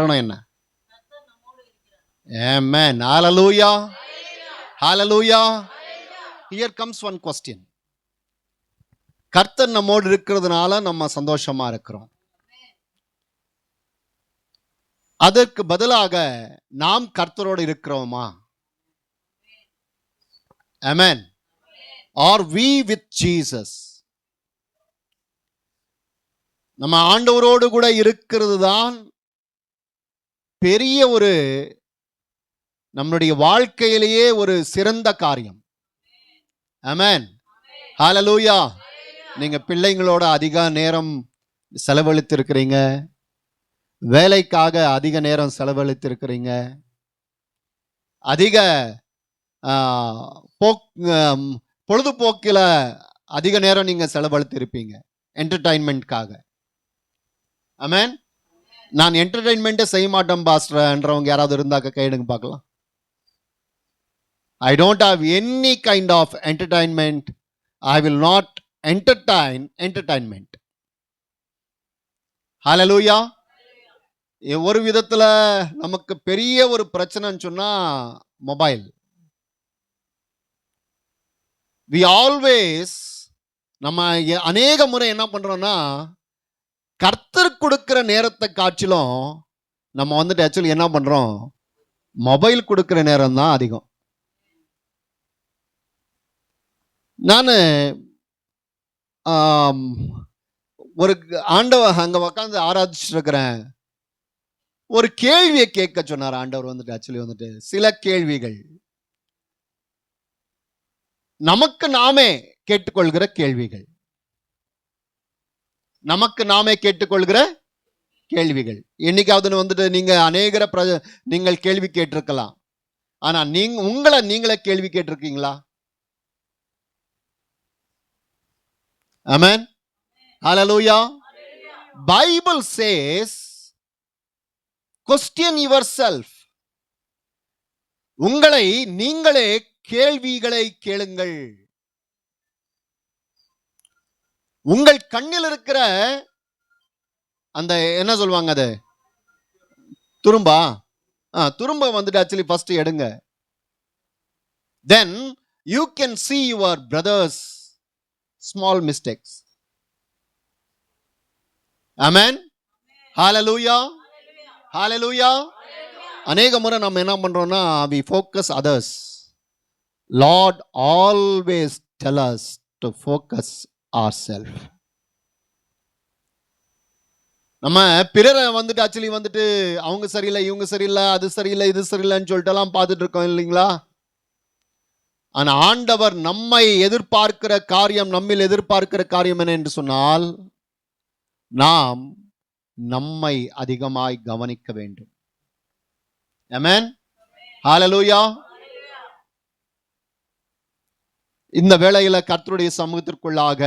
காரணம் என்ன? ஆமென். ஹalleluya. ஹalleluya. Here comes one question. கர்த்தர் நம்மோடு இருக்கிறதுனால நம்ம சந்தோஷமா இருக்கிறோம். அதற்கு பதிலாக நாம் கர்த்தரோடு இருக்கிறோமா? ஆமென். Are we with Jesus? நம்ம ஆண்டவரோடு கூட இருக்கிறது தான் பெரிய ஒரு நம்முடைய வாழ்க்கையிலேயே ஒரு சிறந்த காரியம். ஆமென். ஹalleluya. நீங்க பிள்ளைங்களோட அதிக நேரம் செலவழித்திருக்கிறீங்க, வேலைக்காக அதிக நேரம் செலவழித்திருக்கிறீங்க, அதிக பொழுதுபோக்கில் அதிக நேரம் நீங்க செலவழித்திருப்பீங்க என்டர்டைன்மெண்ட்காக. ஆமென். நான் என்டர்டைன்மெண்ட்டே செய்ய மாட்டேன் பாஸ்டர்ன்றவங்க யாராவது இருந்தாக்க கைடுங்க பார்க்கலாம். I don't have any kind of entertainment. I will not entertain entertainment. Hallelujah. ஒரு விதத்துல நமக்கு பெரிய ஒரு பிரச்சனைன்னு சொன்னா மொபைல். We always நம்ம அநேக முறை என்ன பண்றோம்னா கர்த்தர் கொடுக்கிற நேரத்தை காட்டிலும் நம்ம வந்துட்டு ஆக்சுவலி என்ன பண்றோம், மொபைல் கொடுக்கிற நேரம் தான் அதிகம். நான் ஒரு ஆண்டவர் அங்க உட்காந்து ஆராதிச்சுட்டு இருக்கிறேன். ஒரு கேள்வியை கேட்க சொன்னார் ஆண்டவர் வந்துட்டு. ஆக்சுவலி வந்துட்டு சில கேள்விகள் நமக்கு நாமே கேட்டுக்கொள்கிற கேள்விகள், நமக்கு நாமே கேட்டுக்கொள்கிற கேள்விகள். என்னைக்காவது வந்துட்டு நீங்க அநேகர நீங்கள் கேள்வி கேட்டிருக்கலாம், ஆனா உங்களை நீங்களே கேள்வி கேட்டிருக்கீங்களா? Amen. Hallelujah. Bible says, question yourself. உங்களை நீங்களே கேள்விகளை கேளுங்கள். உங்கள் கண்ணில் இருக்கிற அந்த என்ன சொல்லுவாங்க, அது துரும்ப வந்துட்டு ஆக்சுவலி ஃபர்ஸ்ட் எடுங்க. Then you can see your brothers small mistakes. Amen. Hallelujah. Hallelujah. அநேக முறை நம்ம என்ன பண்றோம்னா we focus others. Lord always tell us to focus ourselves. நம்ம பிறரை வந்துட்டு ஆக்சுவலி வந்துட்டு அவங்க சரியில்லை, இவங்க சரியில்லை, அது சரியில்லை, இது சரியில்லைன்னு சொல்லிட்டு எல்லாம் பார்த்துட்டு இருக்கோம் இல்லைங்களா? ஆனா ஆண்டவர் நம்மை எதிர்பார்க்கிற காரியம், நம்மில் எதிர்பார்க்கிற காரியம் என்ன என்று சொன்னால், நாம் நம்மை அதிகமாய் கவனிக்க வேண்டும். ஆமென். ஹalleluya. இந்த வேளையில கர்த்தருடைய சமூகத்திற்குள்ளாக,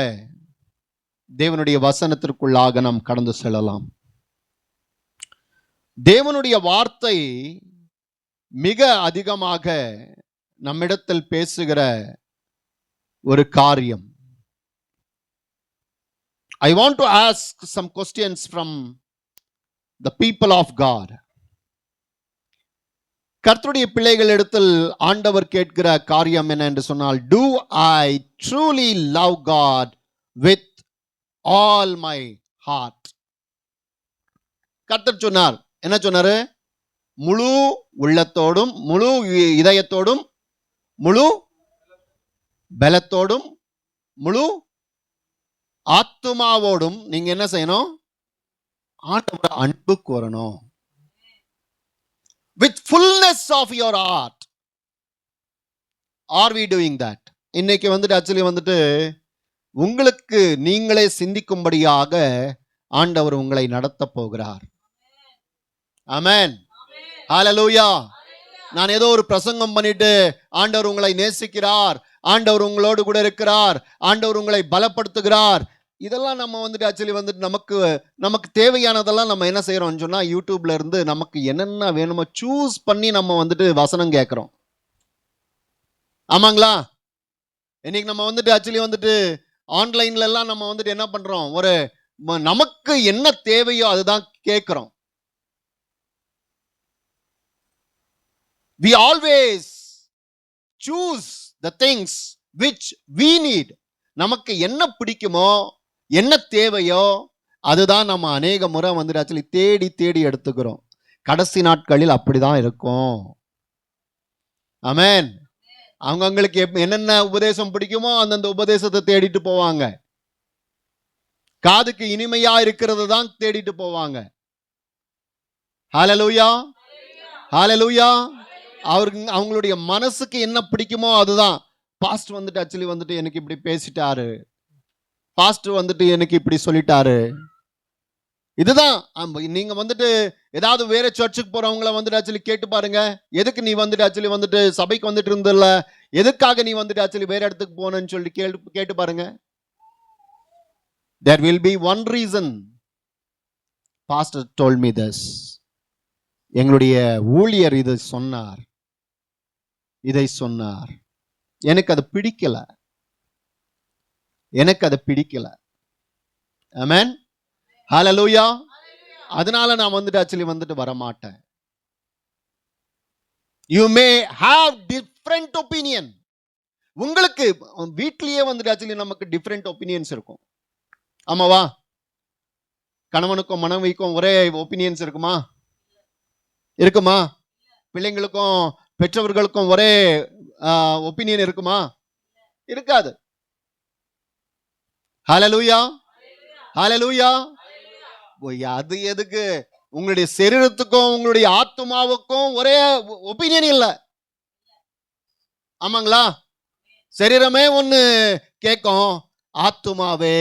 தேவனுடைய வசனத்திற்குள்ளாக நாம் கடந்து செல்லலாம். தேவனுடைய வார்த்தை மிக அதிகமாக நம்மிடத்தில் பேசுகிற ஒரு காரியம். I want to ask some questions from the people of God. கர்த்தருடைய பிள்ளைகளிடத்தில் ஆண்டவர் கேட்கிற காரியம் என்ன என்று சொன்னால், do I truly love God with all my heart? கர்த்தர் சொன்னார், என்ன சொன்னாரு? முழு உள்ளத்தோடும், முழு இதயத்தோடும், முழு பலத்தோடும், முழு ஆத்துமாவோடும் நீங்க என்ன செய்யணும்? ஆண்டவரை அன்பு கூறணும். With fullness of your heart. Are we doing that? இன்னைக்கு வந்துட்டு ஆக்சுவலி வந்துட்டு உங்களுக்கு நீங்களே சிந்திக்கும்படியாக ஆண்டவர் உங்களை நடத்த போகிறார். ஆமென். ஹalleluya. நான் ஏதோ ஒரு பிரசங்கம் பண்ணிட்டு ஆண்டவர் உங்களை நேசிக்கிறார், ஆண்டவர் உங்களோடு கூட இருக்கிறார், ஆண்டவர் உங்களை பலப்படுத்துகிறார், இதெல்லாம் நம்ம வந்துட்டு ஆக்சுவலி வந்துட்டு நமக்கு தேவையானதெல்லாம் நம்ம என்ன செய்யறோம்னு சொன்னா, யூடியூப்ல இருந்து நமக்கு என்னென்ன வேணுமோ சூஸ் பண்ணி நம்ம வந்துட்டு வசனம் கேட்கிறோம். ஆமாங்களா? இன்னைக்கு நம்ம வந்துட்டு ஆக்சுவலி வந்துட்டு ஆன்லைன்ல எல்லாம் நம்ம வந்துட்டு என்ன பண்றோம், ஒரு நமக்கு என்ன தேவையோ அதுதான் கேட்கிறோம். we always choose the things which we need. நமக்கு என்ன பிடிக்குமோ, என்ன தேவையோ அதுதான் நம்ம அநேக முறை வந்துட்டு ஆக்சுவலி தேடி தேடி எடுத்துக்கிறோம். கடைசி நாட்களில் அப்படிதான் இருக்கும். ஆமென். அவங்களுக்கு என்னென்ன உபதேசம் பிடிக்குமோ அந்தந்த உபதேசத்தை தேடிட்டு போவாங்க. காதுக்கு இனிமையா இருக்கிறது தான் தேடிட்டு போவாங்க. ஹல்லேலூயா, ஹல்லேலூயா. அவங்களுடைய மனசுக்கு என்ன பிடிக்குமோ அதுதான். பாஸ்டர் வந்துட்டு ஆக்சுவலி வந்துட்டு எனக்கு இப்படி பேசிட்டாரு, பாஸ்டர் வந்துட்டு எனக்கு இப்படி சொல்லிட்டாரு, இதுதான். நீங்க வந்துட்டு ஏதாவது வேற சர்ச்சுக்கு போறவங்கள வந்துட்டு ஆக்சுவலி கேட்டு பாருங்க, எதுக்கு நீ வந்துட்டு ஆக்சுவலி வந்துட்டு சபைக்கு வந்துட்டு இருந்தல, எதுக்காக நீ வந்துட்டு ஆக்சுவலி வேற இடத்துக்கு போனன்னு சொல்லி கேட்டு பாருங்க. There will be one reason. Pastor told me this. எங்களுடைய ஊழியர் இதை சொன்னார், இதை சொன்னார், எனக்கு அது பிடிக்கல, எனக்கு அது பிடிக்கல. ஆமென், ஹல்லேலூயா. அதனால நான் வந்துட்டு ஆக்சுவலி வந்துட்டு வர மாட்டேன். You may have different opinion. உங்களுக்கு வீட்லயே வந்துட்டு ஆக்சுவலி நமக்கு டிஃபரெண்ட் ஒப்பீனியன்ஸ் இருக்கும். ஆமாவா? கணவனுக்கும் மனைவிக்கும் ஒரே ஒப்பீனியன்ஸ் இருக்குமா? இருக்குமா? பிள்ளைங்களுக்கும் பெற்றவர்களுக்கும் ஒரே ஒப்பீனியன் இருக்குமா? இருக்காது. ஹல்லேலூயா, ஹல்லேலூயா. அது எதுக்கு? உங்களுடைய சரீரத்துக்கும் உங்களுடைய ஆத்துமாவுக்கும் ஒரே ஒப்பீனியன் இல்ல. ஆமாங்களா? சரீரமே ஒன்னு கேட்கும், ஆத்துமாவே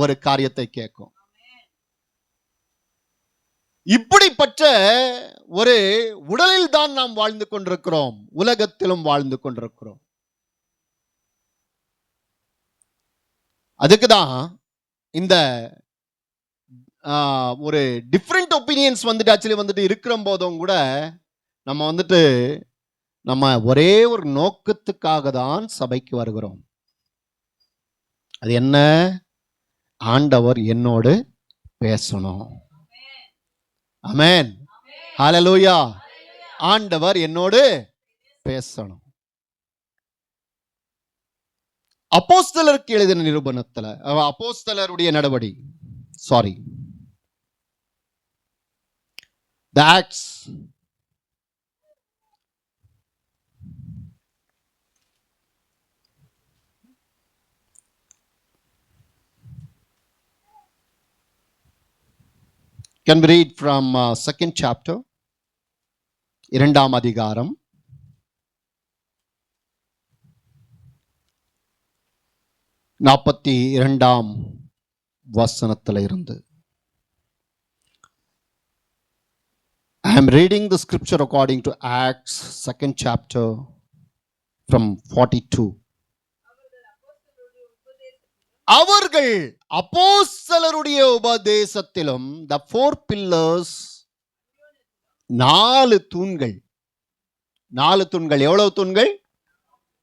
ஒரு காரியத்தை கேட்கும். இப்படிப்பட்ட ஒரு உடலில் தான் நாம் வாழ்ந்து கொண்டிருக்கிறோம், உலகத்திலும் வாழ்ந்து கொண்டிருக்கிறோம். அதுக்குதான் இந்த ஒரு டிஃப்ரெண்ட் ஒப்பீனியன்ஸ் வந்துட்டு ஆக்சுவலி வந்துட்டு இருக்கிற போதும் கூட நம்ம வந்துட்டு நம்ம ஒரே ஒரு நோக்கத்துக்காக தான் சபைக்கு வருகிறோம். அது என்ன? ஆண்டவர் என்னோடு பேசணும். ஆமென், ஹல்லேலூயா. ஆண்டவர் என்னோடு பேசணும். அப்போஸ்தலருக்கு எழுதின நிருபனத்துல, அப்போஸ்தலருடைய நடவடி, sorry, the Acts, can we read from second chapter, இரண்டாம் அதிகாரம், 42ஆம் வசனத்துல இருந்து. I am reading the scripture according to Acts, second chapter, from 42. அவர்கள் அப்போஸ்தலருடைய உபதேசத்திலும், the four pillars, 4 தூண்கள். 4 தூண்கள். எவ்வளவு தூண்கள்?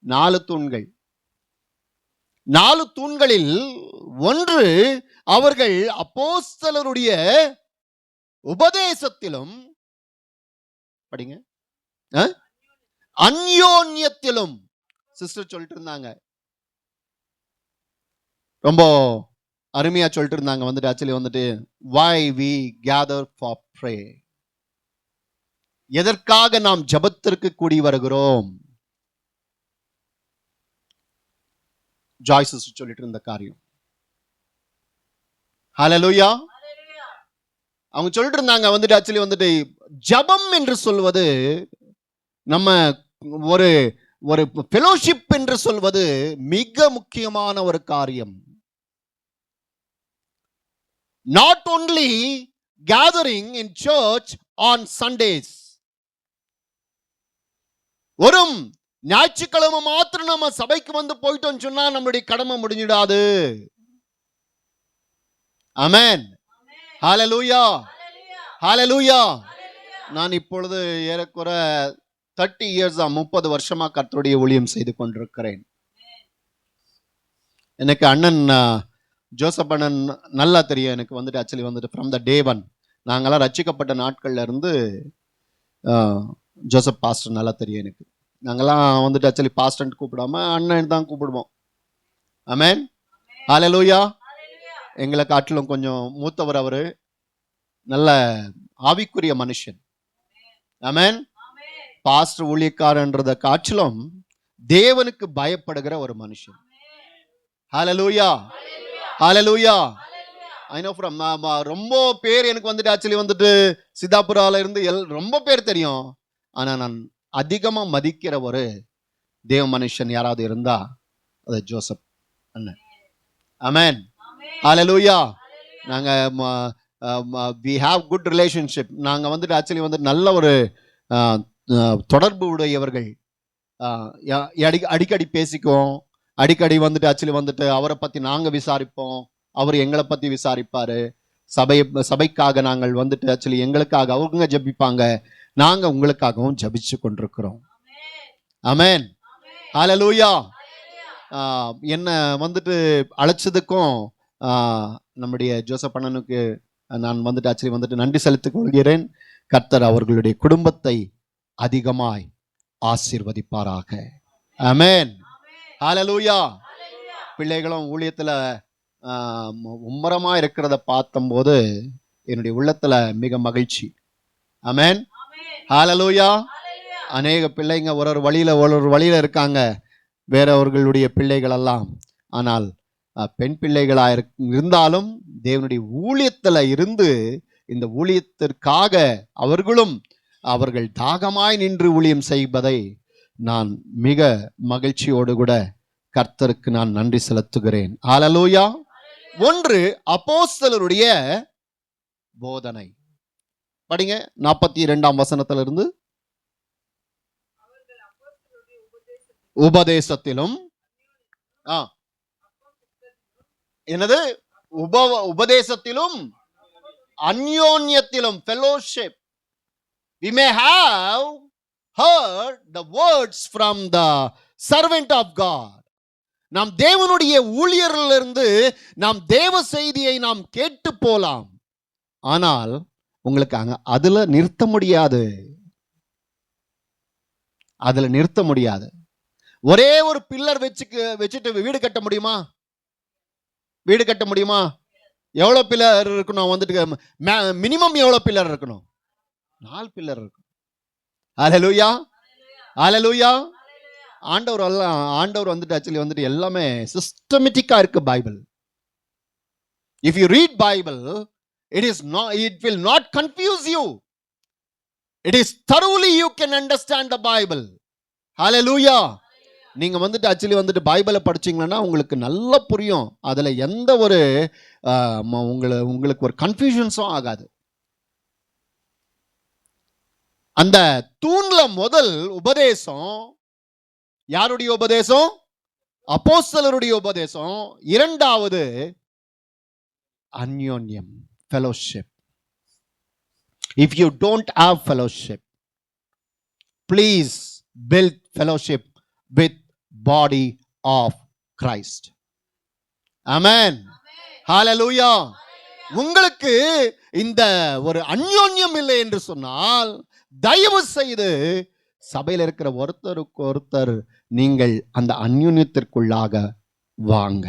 4 தூண்கள். 4 தூண்களில் ஒன்று, அவர்கள் அப்போஸ்தலருடைய உபதேசத்திலும், படிங்க, அந்யோன்யத்திலும். சிஸ்டர் சொல்லிட்டு இருந்தாங்க, ரொம்ப அருமையா சொல்லிட்டு இருந்தாங்க வந்துட்டு ஆக்சுவலி வந்துட்டு why we gather for pray. எதற்காக நாம் ஜெபத்திற்கு கூடி வருகிறோம்? ஜாய்ஸ் சொல்லிட்டு இருந்த காரியம். ஹல்லேலூயா. அவங்க சொல்லிட்டு இருந்தாங்க வந்துட்டு ஆக்சுவலி வந்துட்டு ஜெபம் என்று சொல்வது, நம்ம ஒரு ஒரு ஃபெலோஷிப் என்று சொல்வது மிக முக்கியமான ஒரு காரியம். Not only gathering in church on Sundays. ஒரு ஞாயிற்றுக்கிழமை மாத்திரம் நம்ம சபைக்கு வந்து போயிட்டோம்னு சொன்னா நம்மளுடைய கடமை முடிஞ்சிடாது. ஆமென், ஹல்லேலூயா, ஹல்லேலூயா. நான் இப்பொழுது ஏறக்குற 30 years, 30 வருஷமா கர்த்தருடைய ஊழியம் செய்து கொண்டிருக்கிறேன். எனக்கு அண்ணன் ஜோசப் அண்ணன் நல்லா தெரியும். எனக்கு வந்துட்டு ஆக்சுவலி வந்துட்டு ஃப்ரம் த டே ஒன், நாங்களாம் ரட்சிக்கப்பட்ட நாட்கள்ல இருந்து ஜோசப் பாஸ்டர் நல்லா தெரியும் எனக்கு. நாங்கெல்லாம் வந்துட்டு ஆக்சுவலி பாஸ்டர்ன்ட்டு கூப்பிடாம அண்ணன் தான் கூப்பிடுவோம். ஆமென். ஹல்லேலூயா. எங்களை காட்டிலும் கொஞ்சம் மூத்தவர் அவரு. நல்ல ஆவிக்குரிய மனுஷன். ஆமென். பாஸ்டர் ஊழியக்காரன்றத காட்டிலும் தேவனுக்கு பயப்படுகிற ஒரு மனுஷன். ஹல்லேலூயா. ஹல்லேலூயா. ஐ நோ ஃப்ரம் ரொம்ப பேர் எனக்கு வந்துட்டு ஆக்சுவலி வந்துட்டு சித்தாபுரால இருந்து ரொம்ப பேர் தெரியும். ஆனா நான் அதிகமா மதிக்கிற ஒரு தேவ மனுஷன் யாராவது இருந்தா அது ஜோசப் அண்ணன். ஆமென். ஹல்லேலூயா. நாங்க we have good relationship. நாங்க வந்துட்டு ஆக்சுவலி வந்துட்டு நல்ல ஒரு தொடர்பு உடையவர்கள். அடிக்கடி பேசிக்குவோம். அடிக்கடி வந்துட்டு ஆக்சுவலி வந்துட்டு அவரை பத்தி நாங்க விசாரிப்போம், அவர் எங்களை பத்தி விசாரிப்பாரு. சபைக்காக நாங்கள் வந்துட்டு ஆக்சுவலி எங்களுக்காக அவங்க ஜெபிப்பாங்க, நாங்க உங்களுக்காகவும் ஜெபிச்சு கொண்டிருக்கிறோம். ஆமென். ஹல்லேலூயா. என்ன வந்துட்டு அழைச்சதுக்கும் நம்முடைய ஜோசப் அண்ணனுக்கு நான் வந்துட்டு ஆக்சுவலி வந்துட்டு நன்றி செலுத்திக் கொள்கிறேன். கர்த்தர் அவர்களுடைய குடும்பத்தை அதிகமாய் ஆசீர்வதிப்பாராக. ஆமென். ஹல்லேலூயா. பிள்ளைகளும் ஊழியத்துல மும்முரமா இருக்கிறத பார்த்தம்போது என்னுடைய உள்ளத்துல மிக மகிழ்ச்சி. ஆமென். ஹல்லேலூயா. அநேக பிள்ளைங்க ஒரு வழியில இருக்காங்க, வேறவர்களுடைய பிள்ளைகள் எல்லாம். ஆனால் பெண் பிள்ளைகளா இருந்தாலும் தேவனுடைய ஊழியத்துல இருந்து இந்த ஊழியத்திற்காக அவர்கள் தாகமாய் நின்று ஊழியம் செய்வதை நான் மிக மகிழ்ச்சியோடு கூட கர்த்தருக்கு நான் நன்றி செலுத்துகிறேன். ஹல்லேலூயா. ஒன்று அப்போஸ்தலருடைய போதனை. படிங்க 42ஆம் வசனத்திலிருந்து. உபதேசத்திலும் என்னது உபதேசத்திலும் அந்யோன்யத்திலும் fellowship. We may have heard the words from the servant of God. நாம் தேவனுடைய ஊழியரிலிருந்து நாம் தேவ செய்தியை நாம் கேட்டு போலாம். ஆனால் உங்களுக்கு அதுல நிறுத்த முடியாது. அதுல நிறுத்த முடியாது. ஒரே ஒரு பில்லர் வச்சுட்டு வீடு கட்ட முடியுமா? வீடு கட்ட முடியுமா? எவ்வளவு பில்லர் இருக்கணும்? வந்துட்டு மினிமம் எவ்வளவு பில்லர் இருக்கணும்? 4 பில்லர் இருக்கும். ஹல்லேலூயா. ஹல்லேலூயா. ஆண்டவர் வந்துட்டு ஆக்சுவலி வந்துட்டு எல்லாமே சிஸ்டமேட்டிக்கா இருக்கு Bible. If you read Bible, it will not confuse you. It is thoroughly you can understand the Bible. Hallelujah. நீங்க வந்துட்டு ஆக்சுவலி வந்துட்டு பைபிளை படிச்சீங்கன்னா உங்களுக்கு நல்லா புரியும். அதுல எந்த ஒரு உங்களுக்கு ஒரு கன்ஃபியூஷன்ஸும் ஆகாது. அந்த தூண்ல முதல் உபதேசம் யாருடைய உபதேசம்? அப்போஸ்தலருடைய உபதேசம். இரண்டாவது அந்யோன்யம், fellowship. If you don't have fellowship, please build fellowship with body of Christ. Amen. Hallelujah. உங்களுக்கு இந்த ஒரு அந்யோன்யம் இல்லை என்று சொன்னால் தயவு செய்து சபையில் இருக்கிற ஒருத்தருக்கு ஒருத்தர் நீங்கள் அந்த அந்யோன்யத்திற்குள்ளாக வாங்க.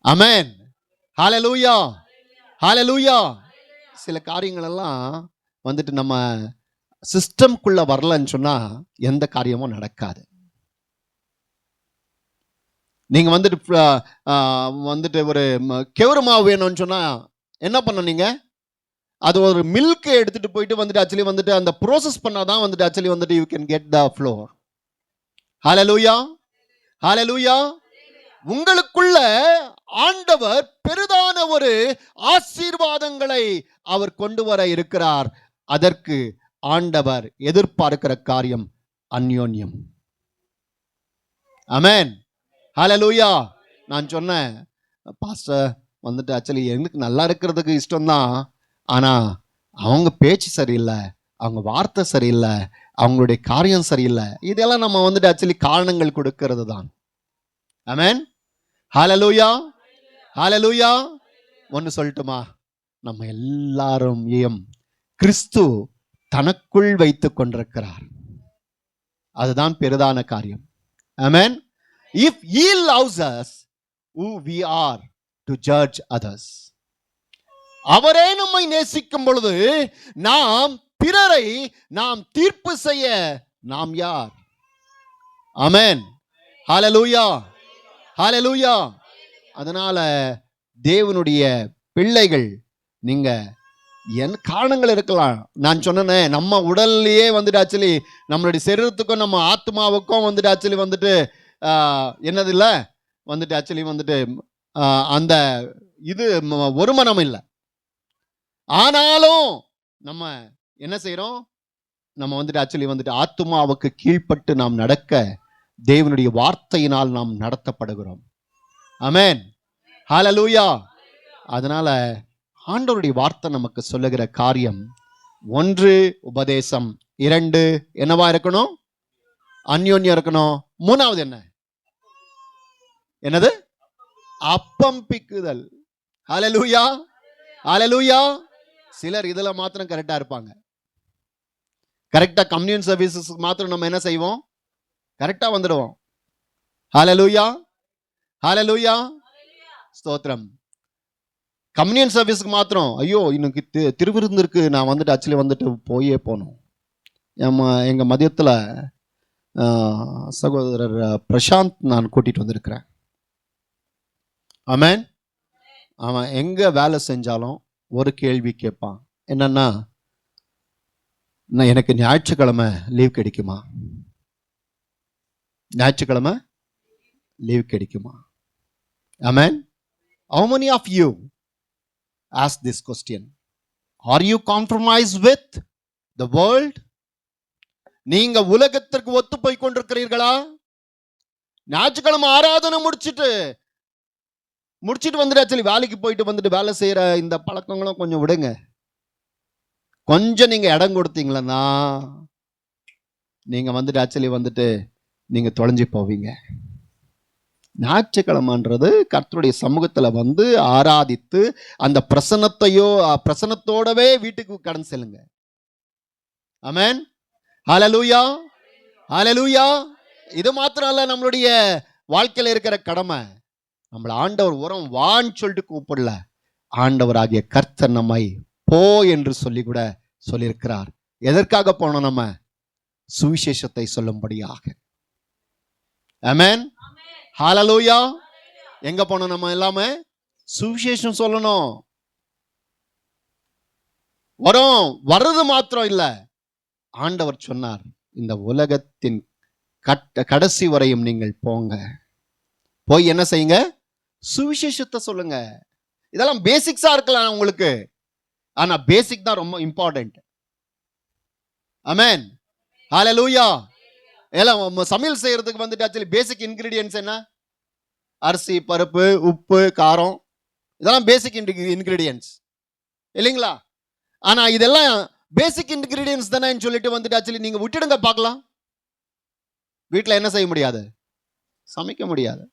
ஆமென். ஹல்லேலூயா. ஹல்லேலூயா. சில காரியங்கள் எல்லாம் வந்துட்டு நம்ம சிஸ்டம்குள்ள வரலன்னு சொன்னா எந்த காரியமும் நடக்காது. நீங்க வந்துட்டு ஒரு கெவுரு மாவு வேணும்னு சொன்னா என்ன பண்ணீங்க? அது ஒரு மில்க் எடுத்துட்டு போயிட்டு வந்துட்டு ஆக்சுவலி வந்துட்டு அந்த ப்ரோசஸ் பண்ணாதான் வந்துட்டு ஆக்சுவலி வந்துட்டு you can get the floor. Hallelujah. Hallelujah. உங்களுக்குள்ள ஆண்டவர் பெரிதான ஒரு ஆசீர்வாதங்களை அவர் கொண்டு வர இருக்கிறார். அதற்கு ஆண்டவர் எதிர்பார்க்கிற காரியம் அந்யோன்யம். ஆமென். ஹல்லேலூயா. நான் சொன்னேன், பாஸ்டர் வந்துட்டு ஆக்சுவலி எனக்கு நல்லா இருக்கிறதுக்கு இஷ்டம்தான், ஆனா அவங்க பேச்சு சரியில்லை, அவங்க வார்த்தை சரியில்லை, அவங்களுடைய காரியம் சரியில்லை. இதெல்லாம் நம்ம வந்துட்டு ஆக்சுவலி காரணங்கள் கொடுக்கிறது தான். ஆமென். ஹல்லேலூயா. ஹல்லேலூயா. ஒன்னு சொல்லட்டுமா? நம்ம எல்லாரும் கிறிஸ்து தனக்குள் வைத்துக் கொண்டிருக்கிறார். அதுதான் பெரிதான காரியம். ஆமென். If he loves us, who we are to judge others. அவரே நம்மை நேசிக்கும் பொழுது நாம் பிறரை நாம் தீர்ப்பு செய்ய நாம் யார்? ஆமென். ஹalleluya, ஹalleluya. அதனால தேவனுடைய பிள்ளைகள், நீங்க காரணங்கள் இருக்கலாம். நான் சொன்னேனே, நம்ம உடல்லையே வந்துட்டு ஆக்சுவலி நம்மளுடைய சரீரத்துக்கும் நம்ம ஆத்மாவுக்கும் வந்துட்டு ஆக்சுவலி வந்துட்டு என்னது இல்லை வந்துட்டு ஆக்சுவலி வந்துட்டு அந்த இது ஒரு மனம் இல்லை. ஆனாலும் நம்ம என்ன செய்யறோம்? நம்ம வந்துட்டு ஆக்சுவலி வந்துட்டு ஆத்மாவுக்கு கீழ்ப்பட்டு நாம் நடக்க தேவனுடைய வார்த்தையினால் நாம் நடத்தப்படுகிறோம். ஆமென். ஹalleluya. அதனால ஆண்டவருடைய வார்த்தை நமக்கு சொல்லுகிற காரியம், 1 உபதேசம், 2 என்னவா இருக்கணும்? அந்யோன்யம் இருக்கணும். 3வது என்னது? அப்பம் பிக்குதல். ஹalleluya, ஹalleluya. சிலர் இதுல மாத்திரம் கரெக்டா இருப்பாங்க. கரெக்டா கம்யூனியன் சர்வீசஸ் மாத்திரம் நம்ம என்ன செய்வோம்? கரெக்டா வந்துடுவோம். ஹalleluya, ஹalleluya. ஸ்தோத்திரம். கம்யூனியன் சர்வீஸ்க்கு மாத்திரம் ஐயோ இன்னைக்கு திருவிருந்திற்கு நான் வந்துட்டு ஆக்சுவலி வந்துட்டு போயே போனோம். எங்க மதியத்தில் சகோதரர் பிரசாந்த் நான் கூட்டிட்டு வந்திருக்கிறேன். ஆமென். அவன் எங்க வேலை செஞ்சாலும் ஒரு கேள்வி கேட்பான். என்னன்னா, எனக்கு ஞாயிற்றுக்கிழமை லீவ் கிடைக்குமா? ஞாயிற்றுக்கிழமை லீவ் கிடைக்குமா? ஆமென். How many of you ask this question? Are you compromised with the world? நீங்க உலகத்திற்கு ஒத்து போய் கொண்டிருக்கிறீர்களா? ஞாயிற்றுக்கிழமை ஆராதனை முடிச்சிட்டு வந்துட்டு ஆக்சுவலி வேலைக்கு போயிட்டு வந்துட்டு வேலை செய்யற இந்த பழக்கங்களும் கொஞ்சம் விடுங்க. கொஞ்சம் நீங்க இடம் கொடுத்தீங்களா நீங்க வந்துட்டு ஆக்சுவலி வந்துட்டு நீங்க தொலைஞ்சு போவீங்க. ஞாயிற்றுக்கிழமைன்றது கர்த்தருடைய சமூகத்துல வந்து ஆராதித்து அந்த பிரசன்னத்தோடவே வீட்டுக்கு கடன் செல்லுங்க. ஆமென். ஹalleluya, ஹalleluya. இது மாத்திரம் அல்ல, நம்மளுடைய வாழ்க்கையில இருக்கிற கடமை. நம்மள ஆண்டவர் உரம் வான்னு சொல்லிட்டு கூப்பிடல. ஆண்டவர் ஆகிய கர்த்தர் நம்மை போ என்று சொல்லி கூட சொல்லியிருக்கிறார். எதற்காக போனோம்? நம்ம சுவிசேஷத்தை சொல்லும்படியாக. ஆமென். ஹalleluya. எங்க போனோம்? நம்ம எல்லாமே சுவிசேஷம் சொல்லணும். வர்றது மாத்திரம் இல்ல, ஆண்டவர் சொன்னார், இந்த உலகத்தின் கடைசி வரையும் நீங்கள் போங்க, போய் என்ன செய்யுங்க? சுவிசேஷத்தை சொல்லுங்க. இதெல்லாம் பேசிக்ஸா இருக்கலாம் உங்களுக்கு, ஆனா பேசிக் தான் ரொம்ப இம்பார்ட்டன்ட். ஆமென். ஹalleluya. எல்லாம் சமையல் செய்யறதுக்கு வந்துட்டு ஆக்சுவலி பேசிக் இன்கிரீடியன்ஸ் என்ன? அரிசி, பருப்பு, உப்பு, காரம், இதெல்லாம் பேசிக் இன்கிரீடியன்ஸ் இல்லைங்களா? ஆனா இதெல்லாம் பேசிக் இன்கிரீடியன்ஸ் தானே சொல்லிட்டு வந்துட்டு ஆக்சுவலி நீங்க விட்டுடுங்க பார்க்கலாம். வீட்டில் என்ன செய்ய முடியாது? சமைக்க முடியாது.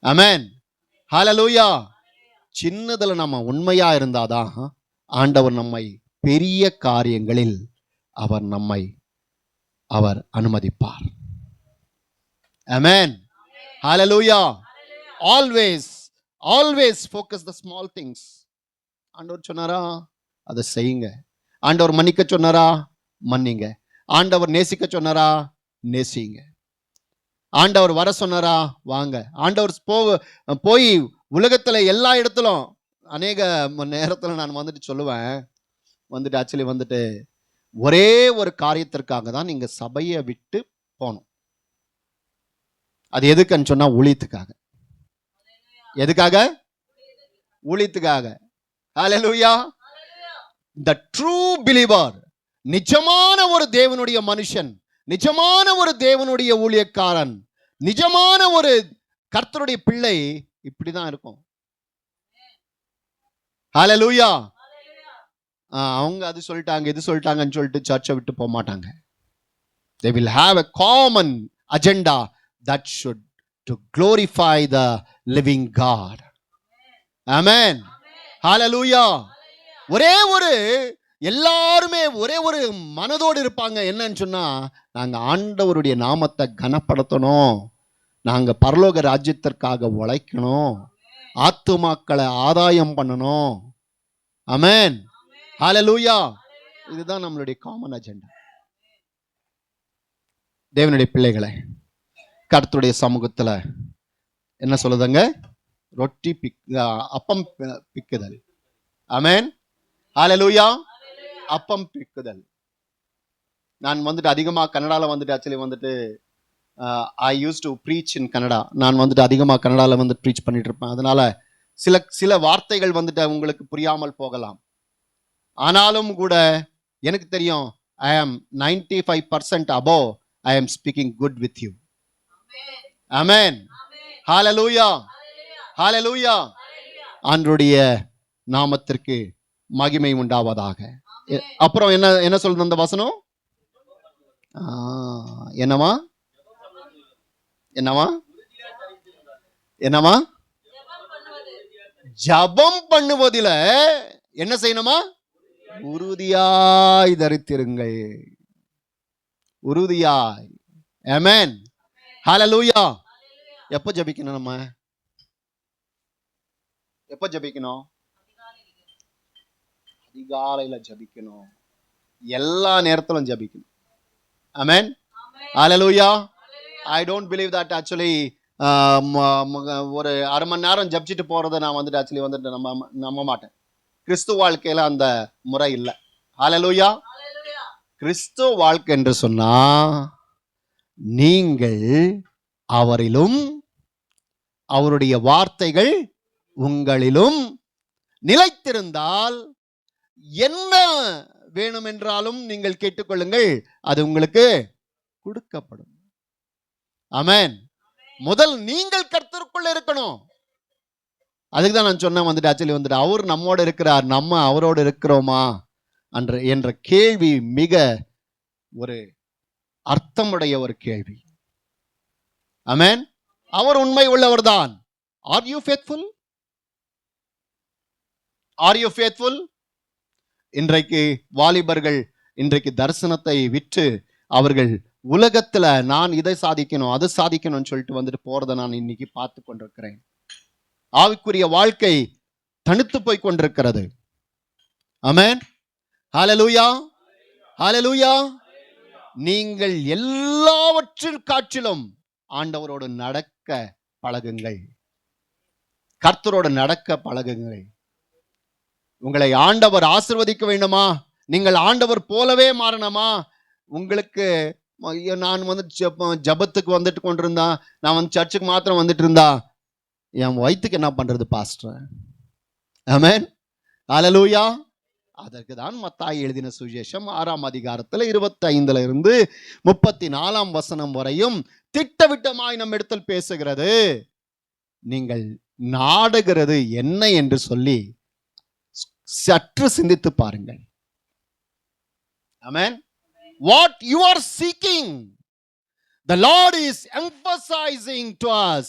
ஆமென். ஹalleluya. சின்னதுல நம்ம உண்மையா இருந்தாதான் ஆண்டவர் நம்மை பெரிய காரியங்களில் அவர் அனுமதிப்பார். ஆமென். ஹalleluya. always focus the small things. ஆண்டவர் சொன்னாரா, அதை செய்யுங்க. ஆண்டவர் மன்னிக்க சொன்னாரா, மன்னிங்க. ஆண்டவர் நேசிக்க சொன்னாரா, நேசிங்க. ஆண்டவர் வர சொன்னாரா, வாங்க. ஆண்டவர் போய் உலகத்துல எல்லா இடத்திலும் அநேக நேரத்துல நான் வந்துட்டு சொல்லுவேன், வந்துட்டு ஆக்சுவலி வந்துட்டு ஒரே ஒரு காரியத்திற்காக தான் நீங்க சபையை விட்டு போகணும். அது எதுக்குன்னு சொன்னா ஊழியத்துக்காக. எதுக்காக? ஊழியத்துக்காக. ஹalleluya. The true believer, நிஜமான ஒரு தேவனுடைய மனுஷன், நிஜமான ஒரு தேவனுடைய ஊழியக்காரன், நிஜமான ஒரு கர்த்தருடைய பிள்ளை இப்படிதான் இருக்கும். ஹalleluya. அவங்க அது சொல்லிட்டாங்க, இது சொல்லிட்டாங்கன்னு சொல்லிட்டு சர்ச்சை விட்டு போக மாட்டாங்க. They will have a common agenda that should to glorify the living God. Amen. Hallelujah. ஒரே ஒரு எல்லாருமே ஒரே ஒரு மனதோடு இருப்பாங்க. என்னன்னு சொன்னா, நாங்க ஆண்டவருடைய நாமத்தை கனப்படுத்தணும், நாங்க பரலோக ராஜ்யத்திற்காக உழைக்கணும், ஆத்துமாக்களை ஆதாயம் பண்ணணும். ஆமென், ஹல்லேலூயா. இதுதான் நம்மளுடைய காமன் அஜெண்டா. தேவனுடைய பிள்ளைகளை, கர்த்தருடைய சமூகத்துல என்ன சொல்லுதுங்க? ரொட்டி அப்பம் பிக்குதல். ஆமென், ஹல்லேலூயா. அப்பம் பிக்குதல். நான் வந்துட்டு அதிகமாக கன்னடாவில் வந்துட்டு ஆக்சுவலி வந்துட்டு ஐ யூஸ் டு ப்ரீச் இன் கன்னடா. நான் வந்துட்டு அதிகமாக கன்னடாவில் வந்து ப்ரீச் பண்ணிட்டு இருப்பேன். அதனால சில வார்த்தைகள் வந்துட்டு உங்களுக்கு புரியாமல் போகலாம். ஆனாலும் கூட எனக்கு தெரியும், ஐ ஆம் 95% above I am speaking good with you. Amen. Hallelujah. Hallelujah. ஆண்டவருடைய நாமத்திற்கு மகிமை உண்டாவதாக. அப்புறம் என்ன சொல்றது அந்த வசனம்? என்னவா என்னவா என்னவா? ஜபம் பண்ணுவதில என்ன செய்யணுமா? உறுதியாய் தரித்திருங்கள். உறுதியாய். ஆமென், ஹல்லேலூயா. எப்போ ஜபிக்கணும்? நம்ம எப்போ ஜபிக்கணும்? அதிகாலையில ஜபிக்கணும். எல்லா நேரத்திலும் ஜபிக்கணும். Amen, hallelujah. I don't believe that actually ஒரு அரை மணி நேரம் ஜபிச்சுட்டு போறதை நான் வந்துட்டு ஆக்சுவலி வந்துட்டு நம்ப மாட்டேன். கிறிஸ்துவ வாழ்க்கையில அந்த முறை இல்லை. ஹல்லேலூயா. கிறிஸ்துவ வாழ்க்கை என்று சொன்னா, நீங்கள் அவரிலும் அவருடைய வார்த்தைகள் உங்களிலும் நிலைத்திருந்தால் என்ன வேணும் என்றாலும் நீங்கள் கேட்டுக்கொள்ளுங்கள், அது உங்களுக்கு கொடுக்கப்படும். ஆமென். முதல் நீங்கள் கர்த்தருக்குள்ள இருக்கணும். அதுக்கு தான் நான் சொன்னேன் வந்துட்டு ஆக்சுவலி வந்துட்டு அவர் நம்மோடு இருக்கிறார், நம்ம அவரோடு இருக்கிறோமா என்ற கேள்வி மிக ஒரு அர்த்தமுடைய ஒரு கேள்வி. ஆமென். அவர் உண்மை உள்ளவர் தான். Are you faithful? Are you faithful? இன்றைக்கு வாலிபர்கள் இன்றைக்கு தரிசனத்தை விற்று அவர்கள் உலகத்துல நான் இதை சாதிக்கணும் அது சாதிக்கணும்னு சொல்லிட்டு வந்துட்டு போறதை நான் இன்னைக்கு பார்த்து கொண்டிருக்கிறேன். ஆவிக்குரிய வாழ்க்கை தனித்து போய் கொண்டிருக்கிறது. ஆமென், ஹல்லேலூயா, ஹல்லேலூயா. நீங்கள் எல்லாவற்றின் காற்றிலும் ஆண்டவரோடு நடக்க பழகுங்கள், கர்த்தரோடு நடக்க பழகுங்கள். உங்களை ஆண்டவர் ஆசீர்வதிக்க வேண்டுமா? நீங்கள் ஆண்டவர் போலவே மாறணுமா? உங்களுக்கு நான் வந்து ஜபத்துக்கு வந்துட்டு கொண்டிருந்தா, நான் வந்து சர்ச்சுக்கு மாத்திரம் வந்துட்டு இருந்தா என் வயிற்றுக்கு என்ன பண்றது பாஸ்டர்? ஆமென், ஹல்லேலூயா. அதற்கு தான் மத்தாய் எழுதின சுவிசேஷம் 6ஆம் அதிகாரத்தில் 25 இருந்து 34 வசனம் வரையும் திட்டவிட்டமாய் நம் இடத்தில் பேசுகிறது. நீங்கள் நாடுகிறது என்ன என்று சொல்லி சற்று சிந்தித்து பாருங்கள். ஆமென். What you are seeking, the Lord is emphasizing to us.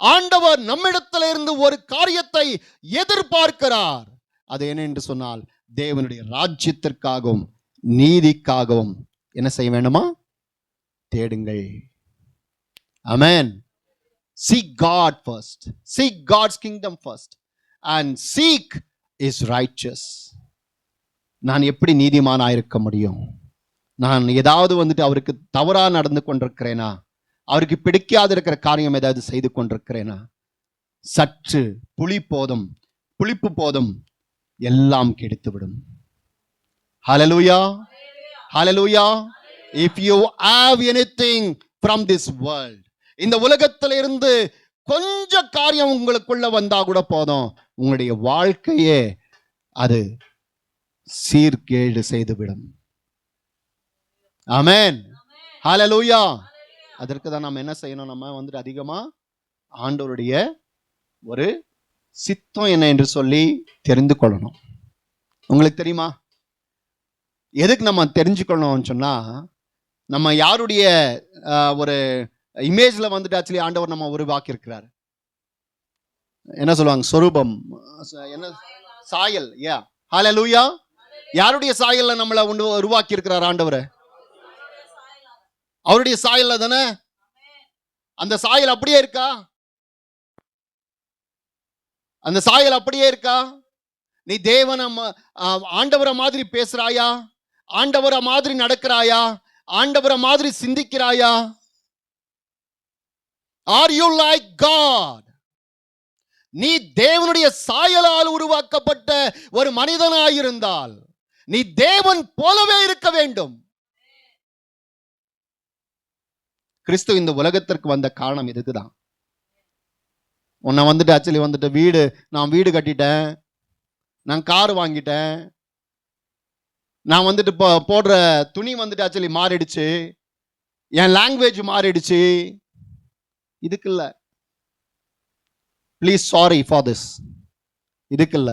ஆண்டவர் நம்மிடத்திலிருந்து ஒரு காரியத்தை எதிர்பார்க்கிறார். அது என்ன என்று சொன்னால், தேவனுடைய ராஜ்யத்திற்காகவும் நீதிக்காகவும் என்ன செய்ய வேண்டுமா? தேடுங்கள். ஆமென். Seek God first. Seek God's kingdom first. And seek is righteous. நான் எப்படி நீதிமானாயிருக்க முடியும்? நான் ஏதாவது வந்துட்டு அவருக்கு தவறா நடந்து கொண்டிருக்கிறேனா? அவருக்கு பிடிக்காது இருக்கிற காரியம் ஏதாவது செய்து கொண்டிருக்கிறேனா? சற்று புளிப்பு போதும் எல்லாம் கெடுத்துவிடும். ஹல்லேலூயா, ஹல்லேலூயா. If you have anything from this world, இந்த உலகத்தில் இருந்து கொஞ்ச காரியம் உங்களுக்குள்ள வந்தா கூட போதும், உங்களுடைய வாழ்க்கையே அது சீர்கேடு செய்துவிடும். ஆமென், ஹல்லேலூயா. அதற்கு தான் நம்ம என்ன செய்யணும்? நம்ம வந்துட்டு அதிகமா ஆண்டவருடைய ஒரு சித்தம் என்ன என்று சொல்லி தெரிந்து கொள்ளணும். உங்களுக்கு தெரியுமா எதுக்கு நம்ம தெரிஞ்சுக்கணும்னு சொன்னா, நம்ம யாருடைய ஒரு இமேஜ்ல வந்துட்டு ஆக்சுவலி ஆண்டவர் நம்ம உருவாக்கி இருக்கிறார். என்ன சொல்லுவாங்க? சொரூபம், என்ன சாயல். யா, ஹல்லேலூயா. யாருடைய சாயல்ல நம்மளை உருவாக்கி இருக்கிறார் ஆண்டவர்? அவருடைய சாயல்ல தானே. அந்த சாயல் அப்படியே இருக்கா? அந்த சாயல் அப்படியே இருக்கா? நீ தேவன ஆண்டவரை மாதிரி பேசுறாயா? ஆண்டவரை மாதிரி நடக்கிறாயா? ஆண்டவரை மாதிரி சிந்திக்கிறாயா? Are you like God? நீ தேவனுடைய சாயலால் உருவாக்கப்பட்ட ஒரு மனிதனாயிருந்தால் நீ தேவன் போலவே இருக்க வேண்டும். கிறிஸ்து இந்த உலகத்திற்கு வந்த காரணம் இதுக்குதான். உன்னை வந்துட்டு ஆக்சுவலி வந்துட்டு நான் வீடு கட்டிட்டேன், நான் கார் வாங்கிட்டேன், நான் வந்துட்டு போடுற துணி வந்துட்டு ஆக்சுவலி மாறிடுச்சு, என் லாங்குவேஜ் மாறிடுச்சு, இதுக்கு இல்ல. Please sorry for this. இதுக்கு இல்ல.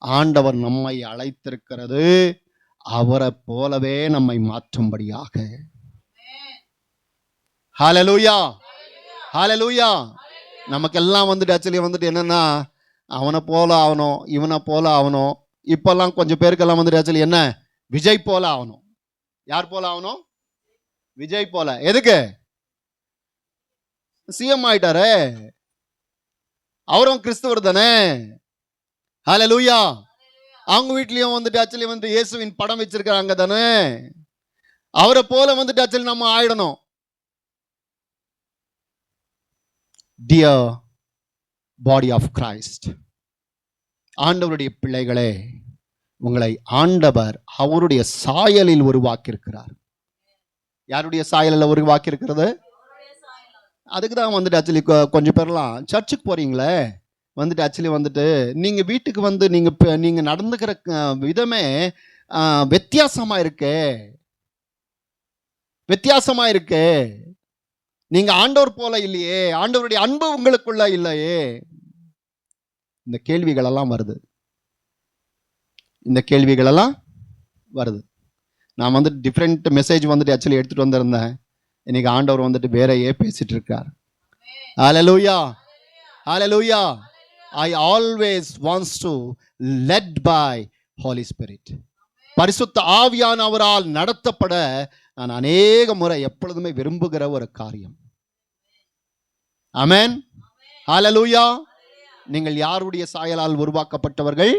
ஆண்டவர் நம்மை அழைத்திருக்கிறது அவரை போலவே நம்மை மாற்றும்படியாக. ஹல்லேலூயா, ஹல்லேலூயா. நமக்கெல்லாம் வந்துட்டு ஆக்சுவலி வந்துட்டு என்னன்னா, அவனை போல ஆகணும், இவனை போல ஆகணும். இப்பெல்லாம் கொஞ்சம் பேருக்கெல்லாம் வந்துட்டு ஆக்சுவலி என்ன, விஜய் போல ஆகணும். யார் போல ஆகணும்? விஜய் போல. எதுக்கு? சிஎம் ஆயிட்டாரே, அவரும் கிறிஸ்துவர் தானே. ஹல்லேலூயா. அவங்க வீட்லயும் வந்துட்டு ஆக்சுவலி வந்து இயேசுவின் படம் வச்சிருக்காங்க தானே. அவரை போல வந்துட்டு ஆக்சுவலி நம்ம ஆயிடணும். Dear body of Christ, ஆண்டவருடைய பிள்ளைகளே, உங்களை ஆண்டவர் அவருடைய சாயலில் உருவாக்கி இருக்கிறார். யாருடைய சாயலில் உருவாக்கி இருக்கிறது? அதுக்கு தான் வந்துட்டு ஆக்சுவலி கொஞ்சம் பேர்லாம் சர்ச்சுக்கு போறீங்களே வந்துட்டு ஆக்சுவலி வந்துட்டு நீங்க வீட்டுக்கு வந்து நீங்க நடந்துக்கிற விதமே வித்தியாசமா இருக்கே, வித்தியாசமா இருக்கே. நீங்க ஆண்டவர் போல இல்லையே, ஆண்டவருடைய அன்பு உங்களுக்குள்ள இல்லையே. இந்த கேள்விகள் எல்லாம் வருது, இந்த கேள்விகள் எல்லாம் வருது. நான் வந்துட்டு டிஃப்ரெண்ட் மெசேஜ் வந்துட்டு ஆக்சுவலி எடுத்துட்டு வந்திருந்தேன். இன்னைக்கு ஆண்டவர் வந்துட்டு வேறையே பேசிட்டு இருக்கார். ஹல்லேலூயா, ஹல்லேலூயா. I always wants to led by Holy Spirit. பரிசுத்த ஆவியானவரால் நடத்தப்பட நான் அநேக முறை எப்பொழுதுமே விரும்புகிற ஒரு காரியம். ஆமென், ஹல்லேலூயா. நீங்கள் யாருடைய சாயலால் உருவாக்கப்பட்டவர்கள்?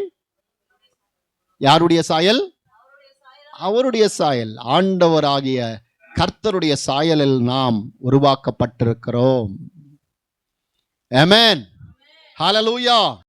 யாருடைய சாயல்? அவருடைய சாயல். ஆண்டவராகிய கர்த்தருடைய சாயலில் நாம் உருவாக்கப்பட்டிருக்கிறோம். ஆமென், ஹல்லேலூயா.